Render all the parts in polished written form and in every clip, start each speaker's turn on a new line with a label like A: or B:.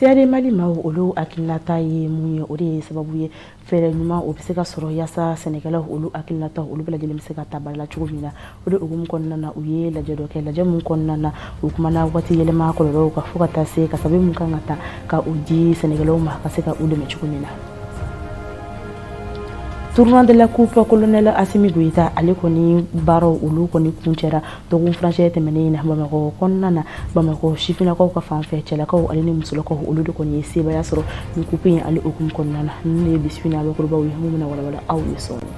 A: Seyade Mali maaw olu hakilinata ye mun ye o de ye sababu ye fɛɛrɛ ɲuman o bɛ se ka sɔrɔ yaasa sɛnɛkɛlaw olu hakilinata olu bɛɛ lajɛlen bɛ se ka ta bala cogo min na o de hukumu kɔnɔna na u ye lajɛ dɔ kɛ lajɛ mun kɔnɔna na u kumana waati yɛlɛma kɔlɔlɔw kan fo ka taa se ka sɛbɛn mun kan ka ta ka u di sɛnɛkɛlaw ma ka se ka u dɛmɛ cogo min na. Tournoi de la Coupe Colonel Assimi Goïta ale kɔni baaraw olu kɔni kuncɛra dɔgɔkun furancɛ tɛmɛnen na Bamakɔ kɔnɔna na Bamakɔ sifinnakaw ka fanfɛ cɛlakaw ale ni musolakaw olu de kɔni ye sebaya sɔrɔ nin coupe in ale hukumu kɔnɔna na ninnu de ye bisimi n'abakɔrɔbaw ye mun bɛna walawala aw ye sɔɔni.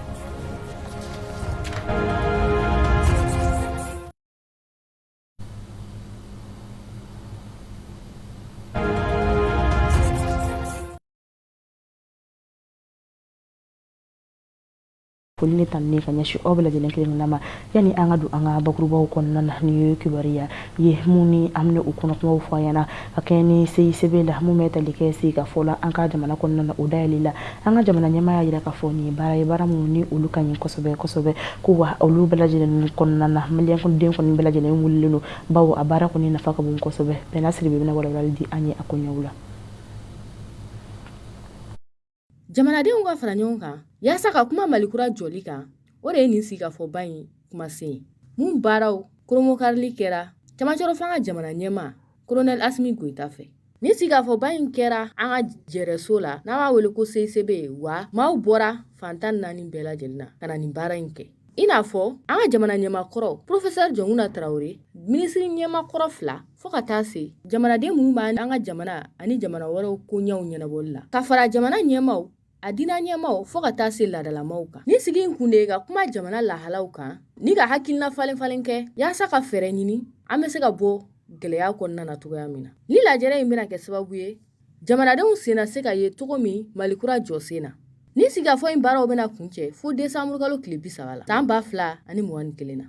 A: Ni tan ne ka ɲɛsi aw bɛɛ lajɛlen kelen nama yani an ka don an ka bakurubaw kɔnɔna na ni ye kibaruya ye mun ni an bɛna u kɔnɔkumaw fɔ an ɲɛna ka kɛ ni CICB la mun bɛ tali kɛ sigikafɔ la an ka jamana kɔnɔna na o dayɛlɛ la an ka jamana ɲɛmaa y'a jira k'a fɔ nin baara ye baara minnu ni olu ka ɲi kosɛbɛ kosɛbɛ ko wa olu bɛɛ lajɛlen kɔnɔna na maliyɛn den kɔni bɛɛ lajɛlen wulilen don bawo a baara kɔni nafa ka bon kosɛbɛ bɛnna siri bɛ bɛna walawalali di an ye a ko ɲɛw la.
B: Jamanadenw ka fara ɲɔgɔn kan yaasa ka kuma Malikura jɔli kan o de ye nin sigikafɔba in kumasen ye. Mun baaraw koromokarili kɛra camancɛrɔ fanga jamana ɲɛma Colonel Assimi Goïta fɛ. Nin sigikafɔba in kɛra an ka jɛrɛso la n'an b'a wele ko CICB wa maaw bɔra fantan 4 bɛɛ lajɛlen na ka na nin baara in kɛ. I n'a fɔ an ka jamana ɲɛmakɔrɔ Professeur Jɔnkuna Traoré minisiri ɲɛmakɔrɔ 2 fo ka taa se jamanaden minnu b'an ka jamana ani jamana wɛrɛw ko ɲɛw ɲɛnabɔli la ka fara jamana ɲɛmaw a dina ɲɛmaw fo ka taa se laadalamaw kan. Ni sigi in kun de ye ka kuma jamana lahalaw kan ni ka hakilina falen kɛ yaasa ka fɛɛrɛ ɲini an bɛ se ka bɔ gɛlɛya kɔnɔna na cogoya min na. Ni lajɛrɛ in bɛna kɛ sababu ye jamanadenw sen na se ka ye cogo min Malikura jɔ sen na. Ni sigikafɔ in baaraw bɛna kuncɛ fo décembre kalo tile 30 la san 2021 na.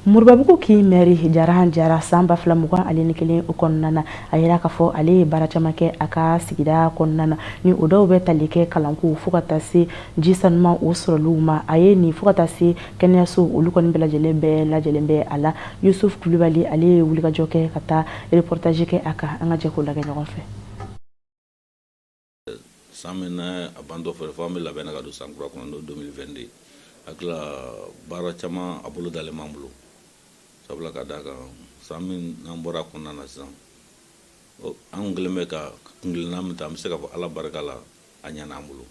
A: Moribabugu k'i mɛri jara san 2021 o kɔnɔna na a yira k'a fɔ ale ye baara caman kɛ a ka sigida kɔnɔna na ni o dɔw bɛ tali kɛ kalanko fo ka taa se ji sanuman o sɔrɔliw ma a ye nin fo ka taa se kɛnɛyaso olu kɔni bɛɛ lajɛlen bɛ a la Yusuf Kulibali ale ye wulikajɔ kɛ ka taa reportage kɛ a kan an ka jɛ k'o lajɛ ɲɔgɔn fɛ.
C: San min na a bantɔ fɛ fɔ an bɛ labɛn ka don san kura kɔnɔ n'o 2022 hakila baara caman a bolo dalen b'an bolo sabula ka d'a kan san min n'an bɔra a kɔnɔna na sisan an kɛlen bɛ ka kungilenna min ta an bɛ se ka fɔ ala barika la a ɲɛna an bolo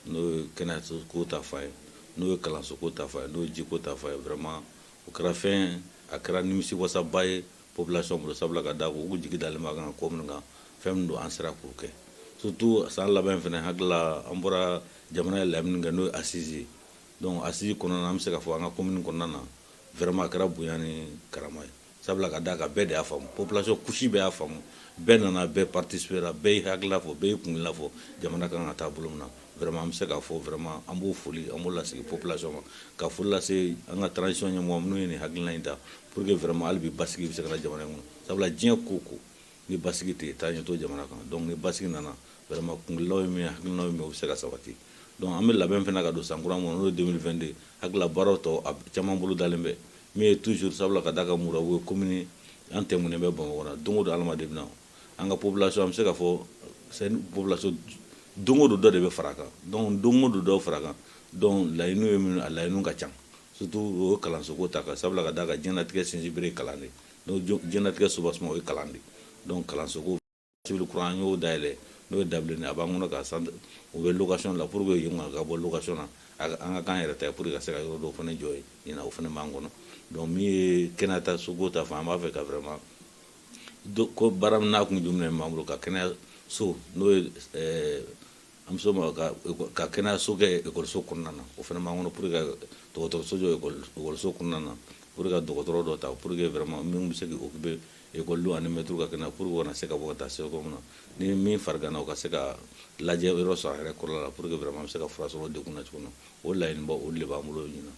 C: n'o ye kɛnɛyaso ta fan ye n'o ye kalanso ko ta fan ye n'o ye jiko ta fan ye vraiment o kɛra fɛn a kɛra nimisiwasaba ye population bolo sabula ka d'a kan u jigi dalen b'a kan ko minnu kan fɛn min don an sera k'o kɛ surtout san laban fɛnɛ hakilila an bɔra jamana ye laɲini kɛ n'o ye assise ye donc assise kɔnɔna na an bɛ se ka fɔ an ka commune kɔnɔna na vraiment a kɛra bonya ni karama ye sabula ka d'a kan bɛɛ de y'a faamu population couche bɛɛ y'a faamu bɛɛ nana bɛɛ participer la bɛɛ y'i hakilila fɔ bɛɛ y'i kungilenna fɔ jamana kan ka taa bolo min na vraiment an bɛ se k'a fɔ vraiment an b'o foli an b'o lasigi population ma ka foli lase an ka transition ɲɛmɔgɔ minnu ye nin hakilina in ta pour que vraiment hali bi basigi bɛ se ka na jamana in kɔnɔ sabula diɲɛ ko ko ni basigi tɛ yen taa ɲɛ to jamana kan donc ni basigi nana vraiment kungilennaw ye min hakilinaw ye min o bɛ se ka sabati donc an bɛ labɛn fana ka don san kura kɔnɔ n'o ye 2022 hakilila baaraw tɔ a caman bolo dalen bɛ min ye toujours sabula ka d'a kan Murabu ye commune an tɛmɛnen bɛ Bamakɔ la don o don adamaden bɛ na an ka population an bɛ se ka fɔ c'est une population don o don dɔ de bɛ fara a kan donc don o don dɔ fara a kan donc laɲiniw ye min a laɲiniw ka ca surtout o ye kalansoko ta kan sabula ka d'a kan diɲɛlatigɛ sinsinbere ye kalan de donc diɲɛlatigɛ soubassement o ye kalan de donc kalansoko civil kura an y'o dayɛlɛ n'o ye dabilenni a b'an kɔnɔ ka u bɛ location la pour que yen ka bɔ location na an ka kan yɛrɛ ta pour que ka se ka yɔrɔ dɔw fana jɔ yen ɲina o fana b'an kɔnɔ donc min ye kɛnɛya soko ta fan an b'a fɛ ka vraiment ko baara min n'a kun jumɛn b'an bolo ka kɛnɛyaso n'o ye an bɛ s'o ma ka kɛnɛyaso kɛ ekɔliso kɔnɔna na o fana b'an kɔnɔ pour que ka dɔgɔtɔrɔso jɔ ekɔliso kɔnɔna na pour que dɔgɔtɔrɔ dɔ ta pour que vraiment min bɛ se k'i occuper école ani maître ka kɛnɛ pour que u kana se ka bɔ ka taa se yɔrɔ min na ni min fariganna u ka se ka lajɛ yɔrɔ sɔrɔ a yɛrɛ kɔrɔ la pour que vraiment bɛ se ka fura sɔrɔ degun na cogo min na o laɲiniba olu de b'an bolo ɲina.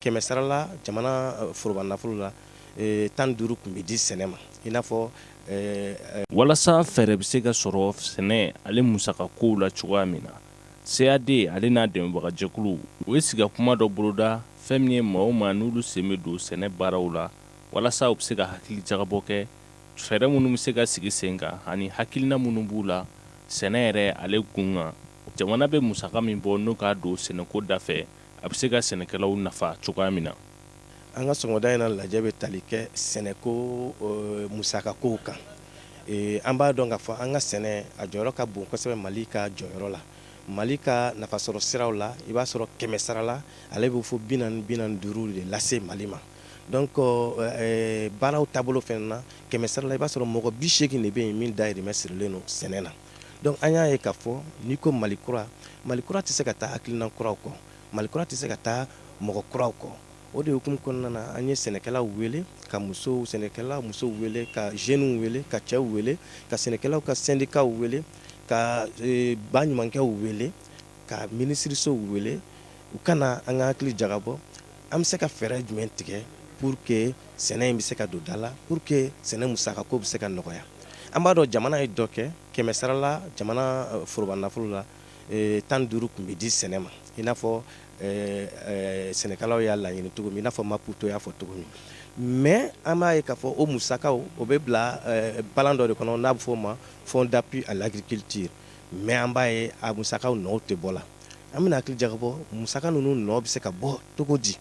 D: Kɛmɛ sara la jamana foroba nafolo la 15 kun bɛ di sɛnɛ ma i n'a fɔ
E: walasa fɛɛrɛ bɛ se ka sɔrɔ sɛnɛ ale musaka kow la cogoya min na CAD ale n'a dɛmɛbagajɛkulu u ye siga kuma dɔ boloda fɛn min ye maa o maa n'olu sen bɛ don sɛnɛ baaraw la walasa u bɛ se ka hakili jagabɔ kɛ fɛɛrɛ minnu bɛ se ka sigi sen kan ani hakilina minnu b'u la sɛnɛ yɛrɛ ale kun kan jamana bɛ musaka min bɔ n'o k'a don sɛnɛko da fɛ a bɛ se ka sɛnɛkɛlaw nafa cogoya min na.
D: An ka sɔgɔmada in na lajɛ bɛ tali kɛ sɛnɛko musakakow kan an b'a dɔn k'a fɔ an ka sɛnɛ a jɔyɔrɔ ka bon kosɛbɛ Mali ka jɔyɔrɔ la Mali ka nafasɔrɔ siraw la i b'a sɔrɔ 100 sara la ale bɛ fɔ 45 de lase Mali ma donc baaraw taabolo fɛnɛ na 100 sara la i b'a sɔrɔ mɔgɔ 80 de bɛ yen min dahirimɛ sirilen don sɛnɛ na donc an y'a ye k'a fɔ n'i ko Mali kura tɛ se ka taa hakilina kuraw kɔ Mali kura tɛ se ka taa mɔgɔ kuraw kɔ o de hukumu kɔnɔna na an ye sɛnɛkɛlaw wele ka sɛnɛkɛlaw musow wele ka jeunes wele ka cɛw wele ka sɛnɛkɛlaw ka syndicats wele ka baɲumankɛw wele ka minisirisow wele u kana an ka hakili jagabɔ an bɛ se ka fɛɛrɛ jumɛn tigɛ pour que sɛnɛ in bɛ se ka don da la pour que sɛnɛ musakako bɛ se ka nɔgɔya an b'a dɔn jamana ye dɔ kɛ 100 sara la jamana foroba nafolo la 15 kun bɛ di sɛnɛ ma i n'a fɔ sɛnɛkɛlaw y'a laɲini cogo min i n'a fɔ Maputo y'a fɔ cogo min mais an b'a ye k'a fɔ o musakaw o bɛ bila balan dɔ de kɔnɔ n'a bɛ fɔ o ma Fonds d'appui à l'agriculture mais an b'a ye a musakaw nɔw tɛ bɔ la an bɛna hakili jagabɔ musaka ninnu nɔ bɛ se ka bɔ cogo di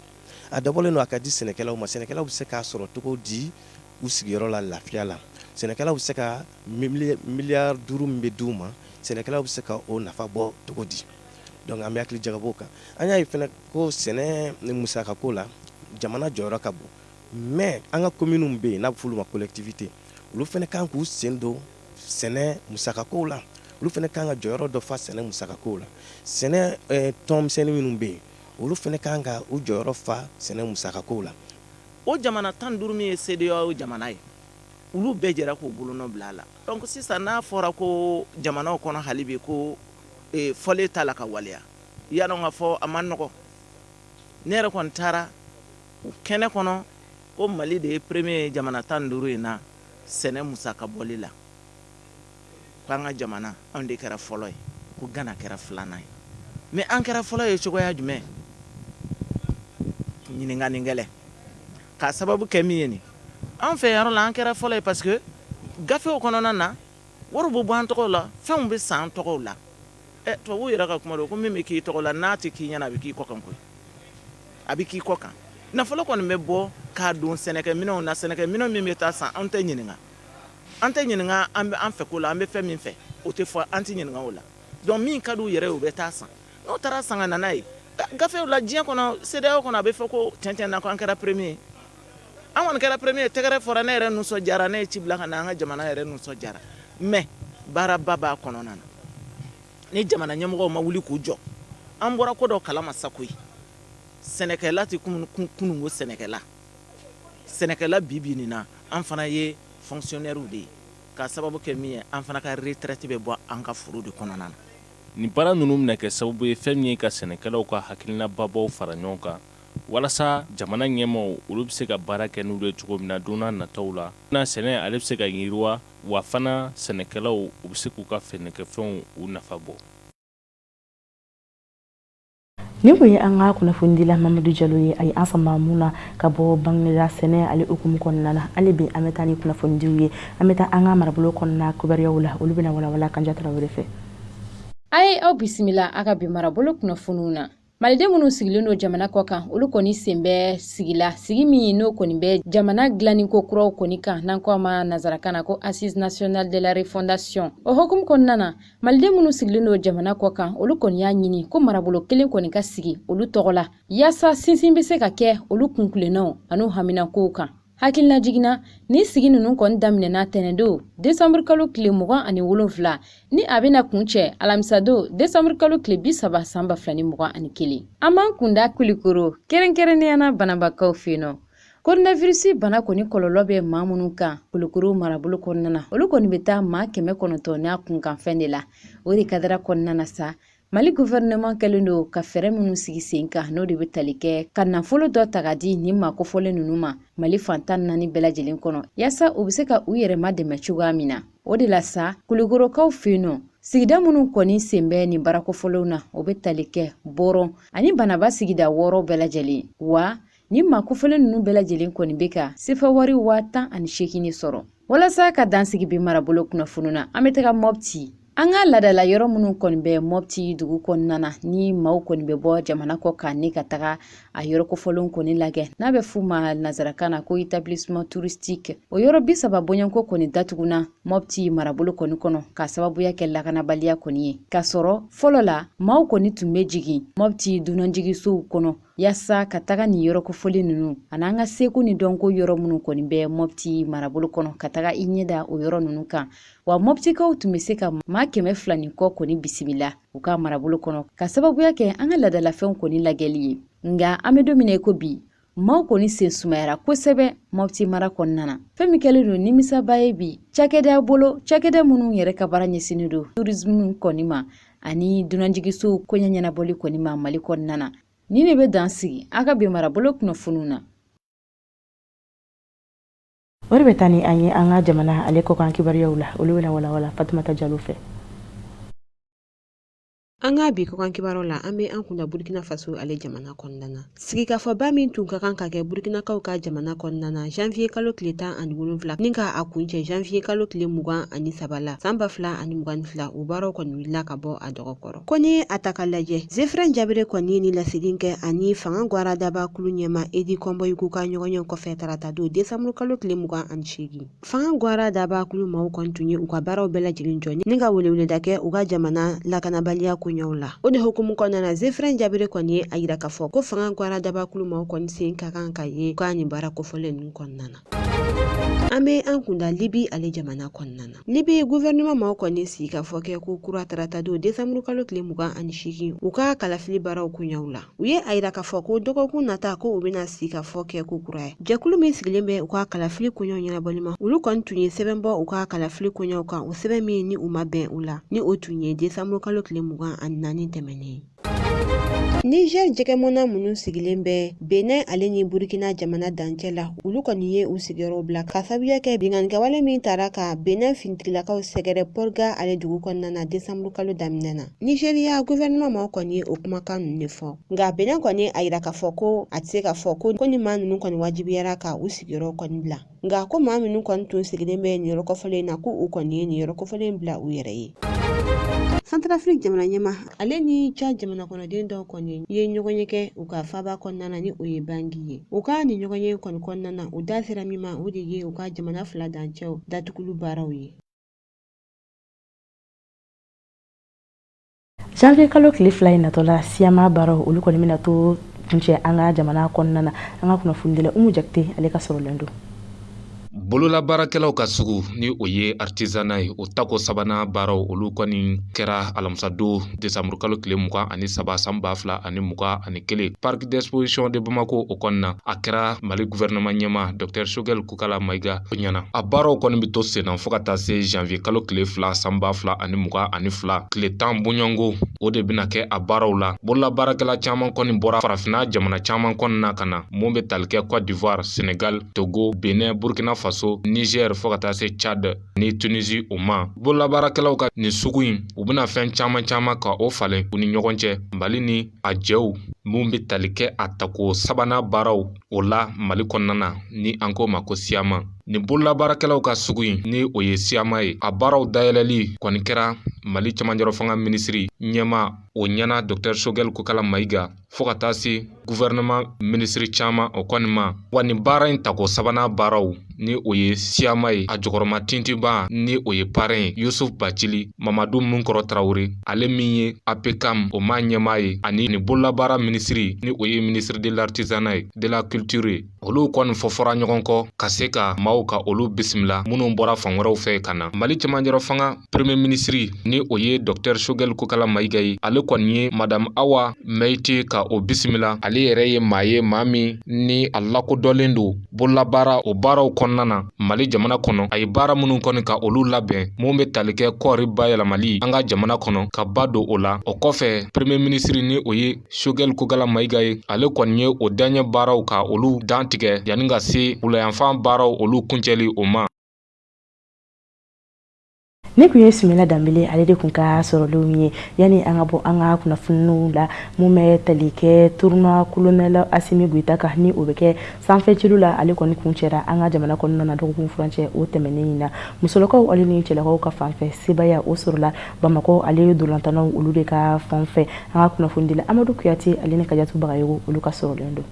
D: a dabɔlen don a ka di sɛnɛkɛlaw ma sɛnɛkɛlaw bɛ se k'a sɔrɔ cogo di u sigiyɔrɔ la lafiya la sɛnɛkɛlaw bɛ se ka miliyari 5 min bɛ d'u ma sɛnɛkɛlaw bɛ se ka o nafa bɔ cogo di donc an bɛ hakili jagabɔ kan an y'a ye fɛnɛ ko sɛnɛ musakako la jamana jɔyɔrɔ ka bon mais an ka communes bɛ yen n'a bɛ f'olu ma collectivité olu fɛnɛ kan k'u sen don sɛnɛ musakakow la olu fɛnɛ kan ka jɔyɔrɔ dɔ fa sɛnɛ musakakow la sɛnɛ tɔnmisɛnnin minnu bɛ yen olu fɛnɛ kan ka u jɔyɔrɔ fa sɛnɛ musakakow la
F: o jamana 15 min ye CEDEAO jamana ye olu bɛɛ jɛra k'u bolonɔ bila a la donc sisan n'a fɔra ko jamanaw kɔnɔ hali bi ko fɔlen t'a la ka waleya i y'a dɔn k'a fɔ a man nɔgɔ ne yɛrɛ kɔni taara kɛnɛ kɔnɔ ko Mali de ye premier jamana 15 in na sɛnɛ musaka bɔli la ko an ka jamana anw de kɛra fɔlɔ ye ko Gana kɛra filanan ye mais an kɛra fɔlɔ ye cogoya jumɛn ɲininkali gɛlɛn k'a sababu kɛ min ye nin an fɛ yɔrɔ la an kɛra fɔlɔ ye parce que gafew kɔnɔna na wari bɛ bɔ an tɔgɔw la fɛnw bɛ san tɔgɔw la tubabuw yɛrɛ ka kuma don ko min bɛ k'i tɔgɔ la n'a tɛ k'i ɲɛna a bɛ k'i kɔ kan koyi a bɛ k'i kɔ kan nafolo kɔni bɛ bɔ k'a don sɛnɛkɛminɛnw na sɛnɛkɛminɛn min bɛ taa san an tɛ ɲininka an bɛ an fɛ ko la an bɛ fɛn min fɛ o tɛ fɔ an tɛ ɲininka o la donc min ka d'u yɛrɛ ye u bɛ taa san n'o taara san ka na n'a ye gafew la diɲɛ kɔnɔ CEDEAO kɔnɔ a bɛ fɔ ko tiɲɛ na ko an kɛra premier an kɔni kɛra premier tɛgɛrɛ fɔra ne yɛrɛ nisɔndiyara ne ye ci bila ka na an ka jamana yɛrɛ nisɔndiyara mais baaraba b'a kɔnɔna na ni jamana ɲɛmɔgɔw ma wuli k'u jɔ an bɔra ko dɔ kalama sa koyi sɛnɛkɛla tɛ kununko sɛnɛkɛla bi nin na an fana ye fonctionnaires de ye k'a sababu kɛ min ye an fana ka retraite bɛ bɔ an ka foro de kɔnɔna na
E: Ni baara ninnu bɛna kɛ sababu ye fɛn min ye ka sɛnɛkɛlaw ka hakilinabaabaw fara ɲɔgɔn kan walasa jamana ɲɛmaaw olu bɛ se ka baara kɛ n'u ye cogo min na don n'a nataw la. Na sɛnɛ ale bɛ se ka yiriwa wa fana sɛnɛkɛlaw u bɛ se k'u ka sɛnɛkɛfɛnw u nafa bɔ.
A: Ni ko ye an ka kunnafonidila Mamadu Jalo ye ay an fama muna ka bɔ Bangla sɛnɛ ale hukumu kɔnɔna na ale bi an bɛ taa ni kunnafonidiw ye an bɛ taa an ka marabolo kɔnɔna kubariyaw la olu bɛna walawala Kanja Tarawele fɛ.
G: Aye aw bisimila aga bi marabolo kunnafoniw na. Maliden minnu sigilen do jamana kɔ kan olu kɔni sen bɛ sigila sigi min n'o kɔni bɛ jamana dilanni ko kuraw kɔni kan n'an ko ma nazarakan na ko Assise nationale de la refondation. O hukumu kɔnɔna na maliden minnu sigilen do jamana kɔ kan olu kɔni y'a ɲini ko marabolo kelen kɔni ka sigi olu tɔgɔ la yaasa sinsin bɛ se ka kɛ olu kunkulennanw an'u haminakow kan. Hakilina jiginna ni sigi ninnu kɔni daminɛna tɛnɛndo décembre kalo tile 27 ni a bɛna kuncɛ alamisado décembre kalo tile 30 san 2021. An b'an kunda Kulikoro kɛrɛnkɛrɛnneyana banabakaw fɛ yen nɔ. Coronavirus bana kɔni kɔlɔlɔ bɛ maa minnu kan Kulikoro marabolo kɔnɔna na olu kɔni bɛ taa maa 900 n'a kunkanfɛn de la. O de kadara kɔnɔna na sa Mali gouvernement kɛlen do ka fɛrɛ minnu sigi sen kan n'o de bɛ tali kɛ ka nafolo dɔ ta ka di ni maa kofɔlen ninnu ma Mali fantan 4 bɛɛ lajɛlen kɔnɔ yaasa u bɛ se ka u yɛrɛma dɛmɛ cogoya min na. O de la sa Kulikorokaw fɛ yen nɔ sigida minnu kɔni sen bɛ ni barakofɔlenw na o bɛ tali kɛ Bɔrɔn ani Banaba sigida 6 bɛɛ lajɛlen wa ni maa kofɔlen ninnu bɛɛ lajɛlen kɔni bɛ ka sefa wari 10,800 sɔrɔ. Walasa ka dansigi bi marabolo kunnafoniw na an bɛ taga Mopti. An ka ladala yɔrɔ minnu kɔni bɛ Mopti dugu kɔnɔna na ni maaw kɔni bɛ bɔ jamana kɔ kan ni ka taga a yɔrɔ kofɔlenw kɔni lagɛ n'a bɛ f'u ma nazarakan na ko établissement touristique. O yɔrɔ 30 bɔɲɔnko kɔni datuguna Mopti marabolo kɔni kɔnɔ ka sababuya kɛ lakanabaliya kɔni ye. Ka sɔrɔ fɔlɔ la maaw kɔni tun bɛ jigin Mopti dunanjigisow kɔnɔ yaasa ka taga ni yɔrɔ kofɔlen ninnu an'an ka seko ni dɔnko yɔrɔ minnu kɔni bɛ Mopti marabolo kɔnɔ ka taga i ɲɛda o yɔrɔ ninnu kan. Wa Moptikaw tun bɛ se ka maa 200 ni kɔ kɔni bisimila u ka marabolo kɔnɔ ka sababuya kɛ an ka ladalafɛnw kɔni lagɛli ye. Nga an bɛ don min na ko bi maaw kɔni sen sumayara kosɛbɛ Mopti mara kɔnɔna na. Fɛn min kɛlen do nimisaba ye bi cakɛda minnu yɛrɛ ka baara ɲɛsinnen do tourisme kɔni ma ani dunanjigisow koɲɛ ɲɛnabɔli kɔni ma Mali kɔnɔna na. Ni ne bɛ dan sigi a ka bi marabolo kunnafoniw na.
A: O de bɛ taa ni an ye an ka jamana ale kɔ kan kibariyaw la olu bɛna walawala Fatumata Jalo fɛ.
H: An ka bi kɔkan kibaru la an bɛ an kunda Burkina Faso ale jamana kɔnɔna na. Sigikafɔba min tun ka kan ka kɛ Burkinakaw ka jamana kɔnɔna na janvier kalo tile 17 ni ka a kuncɛ janvier kalo tile 23 la san 2022 u baaraw kɔni wulila ka bɔ a dɔgɔkɔrɔ. Ko ni a ta ka lajɛ Zefrɛn Jabire kɔni ni lasegin kɛ ani fanga gwara daba kulu ɲɛma Edi Kɔnbɔyiku ka ɲɔgɔnye kɔfɛ tarata don décembre kalo tile 28. Fanga gwara daba kulu maaw kɔni tun ye u ka baaraw bɛɛ lajɛlen jɔ ni ka weleweleda kɛ u ka jamana lakanabaliya ko la. O de hukumu kɔnɔna na Zefrɛn Jabire kɔni ye a yira k'a fɔ ko fanga gwara dabakulu maaw kɔni sen ka kan ka ye k'a ni baara kofɔlen ninnu kɔnɔna na. An bɛ an kunda Libi ale jamana kɔnɔna na. Libi gouvernement maaw kɔni sigi ka fɔ kɛ ko kura tarata don décembre kalo tile 28 u ka kalafili baaraw kuɲaw la. U ye a yira k'a fɔ ko dɔgɔkun nata ko u bɛna sigi ka fɔ kɛ ko kura ye. Jɛkulu min sigilen bɛ u ka kalafili kuɲaw ɲɛnabɔli ma olu kɔni tun ye sɛbɛn bɔ u ka kalafili kuɲaw kan o sɛbɛn min ni u ma bɛn u la ni o tun ye décembre kalo tile 24 tɛmɛnen. Niger jɛgɛmɔna minnu sigilen bɛ Benin ale ni Burkina jamana dancɛ la olu kɔni ye u sigiyɔrɔ bila ka sababuya kɛ binganikɛwale min taara ka Benin finitigilakaw sɛgɛrɛ Porga ale dugu kɔnɔna na décembre kalo daminɛ na. Nigeria gouvernement maaw kɔni ye o kumakan ninnu de fɔ nka Benin kɔni a yira k'a fɔ ko a tɛ se k'a fɔ ko ni maa ninnu kɔni wajibiyara ka u sigiyɔrɔ kɔni bila nka ko maa minnu kɔni tun sigilen bɛ nin yɔrɔ kɔfɛlen na ko u kɔni ye nin yɔrɔ kɔfɛlen bila u yɛrɛ ye. Centrafrique jamana ɲɛma ale ni Tchad jamana kɔnɔden dɔw kɔni ye ɲɔgɔn ye kɛ u ka faaba kɔnɔna na ni o ye Bangui ye. U ka ni ɲɔgɔn ye kɔni kɔnɔna na u da sera min ma o de ye u ka jamana fila dancɛw datugulu baaraw ye.
A: Janvier kalo tile 2 in natɔla siyama baaraw olu kɔni bɛna to kuncɛ an ka jamana kɔnɔna na an ka kunnafonidila Umu Jakite ale ka sɔrɔlen don.
I: bololabaarakɛlaw ka sugu ni o ye artisanat ye o tako sabana baaraw olu kɔni kɛra alamusado desanburu kalo tile 23 san 2021 parc d'exposition de Bamako o kɔnɔna a kɛra Mali gouvernement ɲɛma Dr Choguel Kukala Maïga o ɲɛna a baaraw kɔni bi to sen na fo ka taa se janvier kalo tile 2 san 2022 tile 10 bɔɲɔngo o de bɛna kɛ a baaraw la bololabaarakɛla caman kɔni bɔra farafina jamana caman kɔnɔna ka na mun bɛ tali kɛ Côte d'Ivoire, Sénégal, Togo, Benin, Burkina Faso, Niger fo ka taa se Tchad ni Tunisie o ma bololabaarakɛlaw ka nin sugu in u bɛna fɛn caman ka o falen u ni ɲɔgɔn cɛ Mali ni a jɛw mun bɛ tali kɛ a tako sabanan baaraw o la Mali kɔnɔna na ni an ko ma ko Siama ni bololabaarakɛlaw ka sugu in ni o ye Siama ye a baaraw dayɛlɛli kɔni kɛra Mali cɛmanjɛrɛ fanga minisiri ɲɛma o ɲɛna Dr Choguel Kukala Maïga fo ka taa se gouvernement minisiri caman o kɔni ma wa nin baara in tako sabanan baaraw ni o ye Siama ye a jɔkɔrɔma tintiba ni o ye parrain Yusuf Bacili Mamadou Munkɔrɔ Traoré ale min ye APCAM o ma ɲɛma ye ani ni bololabaara minisiri ni o ye ministre de l'artisanat ye de la culture ye olu kɔni fɔra ɲɔgɔn kɔ ka se ka maaw ka olu bisimila minnu bɔra fan wɛrɛw fɛ ka na Mali cɛmanjɛrɛ fanga premier ministre ni o ye Dr Choguel Kukala Maïga ye ale kɔni ye Madame Awa Meïté ka o bisimila ale yɛrɛ ye maa ye maa min ni a lakodɔnlen don bololabaara o baaraw kɔnɔna na Mali jamana kɔnɔ a ye baara minnu kɔni ka olu labɛn mun bɛ tali kɛ kɔɔri bayɛlɛmali an ka jamana kɔnɔ ka ba don o la o kɔfɛ premier ministre ni o ye Choguel Kukala Maïga ye ale kɔni ye o daɲɛ baaraw ka olu dan tigɛ yanni ka se wulayanfan baaraw olu kuncɛli o ma
A: ne kun ye Sumela Dambele ale de kun ka sɔrɔlenw ye yani an ka bɔ an ka kunnafoniw la mun bɛ tali kɛ tournoi colonel Assimi Goïta kan ni o bɛ kɛ sanfɛcilu la ale kɔni kun cɛra an ka jamana kɔnɔna na dɔgɔkun furancɛ o tɛmɛnen in na musolakaw ale ni cɛlakaw ka fanfɛ sebaya o sɔrɔla Bamakɔ ale dolantanaw olu de ka fanfɛ an ka kunnafoni dila Amadou Kuyate ale ni Kajatu Bagayogo olu ka sɔrɔlen don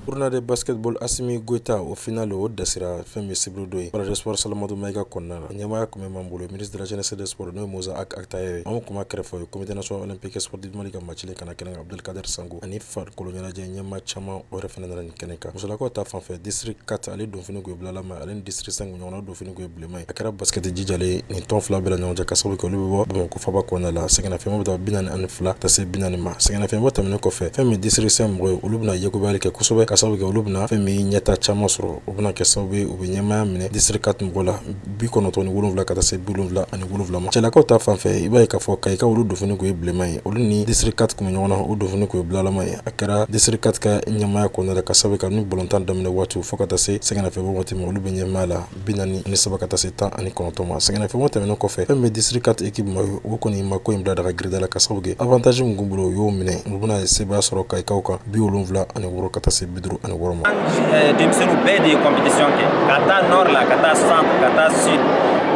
J: tournoi de basketball Assimi Goïta au final o dasira fɛn min sibiri do ye de sport Salamatu Maïga kɔnɔna la ɲɛmaaya kun bɛ man bolo ministre de la jeunesse et des sports n'o ye Musa Aktaye anw kuma kɛrɛfɛ comité national olympique sportif Mali ka match kana kɛnɛ kan Abdelkader Sango ani farikolo ɲɛnajɛ ɲɛmaa caman o yɛrɛ fɛnɛ nana nin kɛnɛ kan musolakaw ta fanfɛ district 4 ale don fini ko bilalama ale ni district 5 ɲɔgɔnna don fini ko bilenma a kɛra basket jijalen nin tɔn fila bɛɛ la ɲɔgɔn cɛ ka sababu kɛ olu bɛ bɔ Bamakɔ faba kɔnɔna la sɛgɛnnafiɲɛbɔ bɛ taa 42 ta se 40 ma sɛgɛnnafiɲɛbɔ tɛmɛnen kɔfɛ fɛn min district 5 mɔgɔ ye olu bɛna yakubali kɛ kosɛbɛ ka sababu kɛ olu bɛna min ɲɛta caman sɔrɔ o bɛna kɛ sababu ye u bɛ ɲɛmaya minɛ district 4 mɔgɔ la 97 ka taa se 77 ma cɛlakaw ta fanfɛ i b'a ye k'a fɔ Kayika olu don fini ko ye bilenma ye olu ni district 4 kun bɛ ɲɔgɔn na o don fini ko ye bilalama ye a kɛra district 4 ka ɲɛmaya kɔnɔna la ka sababu kɛ ni balontan daminɛ waati fo ka taa se sɛgɛnnafiɲɛbɔ waati ma olu bɛ ɲɛmaya la 43 ka taa se 19 ma sɛgɛnnafiɲɛbɔ tɛmɛnen kɔfɛ fɛn min district 4 équipe ma ye o kɔni ma ko in bila daga girida la ka sababu kɛ avantage min kun bolo o y'o minɛ u bɛna sebaya sɔrɔ Kayikaw kan 76 ka taa se 56 ma
K: nous paie des compétitions Kata Nord là, Kata Centre, Kata Sud,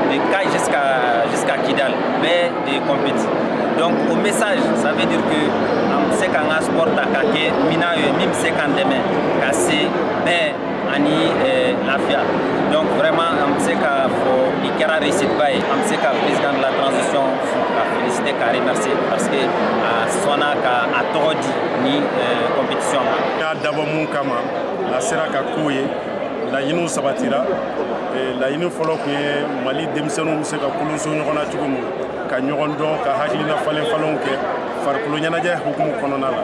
K: de Kai jusqu'à Kidal, mais des compétitions. Donc au message, ça veut dire que on sait qu'on a sport à Kake, Mina même c'est quand demain, Kassé, mais Ani Lafia. Donc vraiment on sait qu'il faut qu'il réussite pas, on sait que le président de la transition a félicité, a remercié parce que Sona a tordi ni compétition.
L: D'abord mon kama. La sera ka ko ye laɲiniw sabatira laɲini fɔlɔ kun ye Mali denmisɛnninw bɛ se ka kolonso ɲɔgɔn na cogo min ka ɲɔgɔn dɔn ka hakilina falenfalenw kɛ farikolo ɲɛnajɛ hukumu kɔnɔna la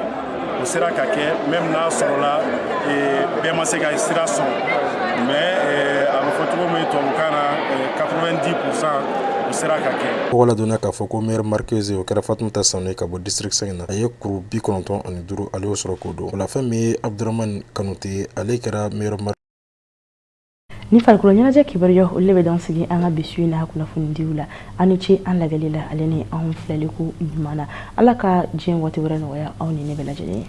L: o sera ka kɛ même n'a sɔrɔla bɛɛ ma se ka sira sɔn mais a bɛ fɔ cogo min tubabukan na 90% o sera ka kɛ.
J: Tɔgɔ ladonna k'a fɔ ko meilleure marqueuse o kɛra Fatumata Sanu ka bɔ district 5 na a ye kuru 95 ale y'o sɔrɔ k'o don o la fɛn min ye Abdurahmane Kanute ale kɛra meilleure marqueuse.
A: Ni farikolo ɲɛnajɛ kibaruya olu bɛ dan sigi an ka bisu in na kunnafonidiw la ani ce an lajɛli la ale ni anw filɛliko ɲuman na ala ka diɲɛ waati wɛrɛ nɔgɔya aw ni ne bɛɛ lajɛlen ye.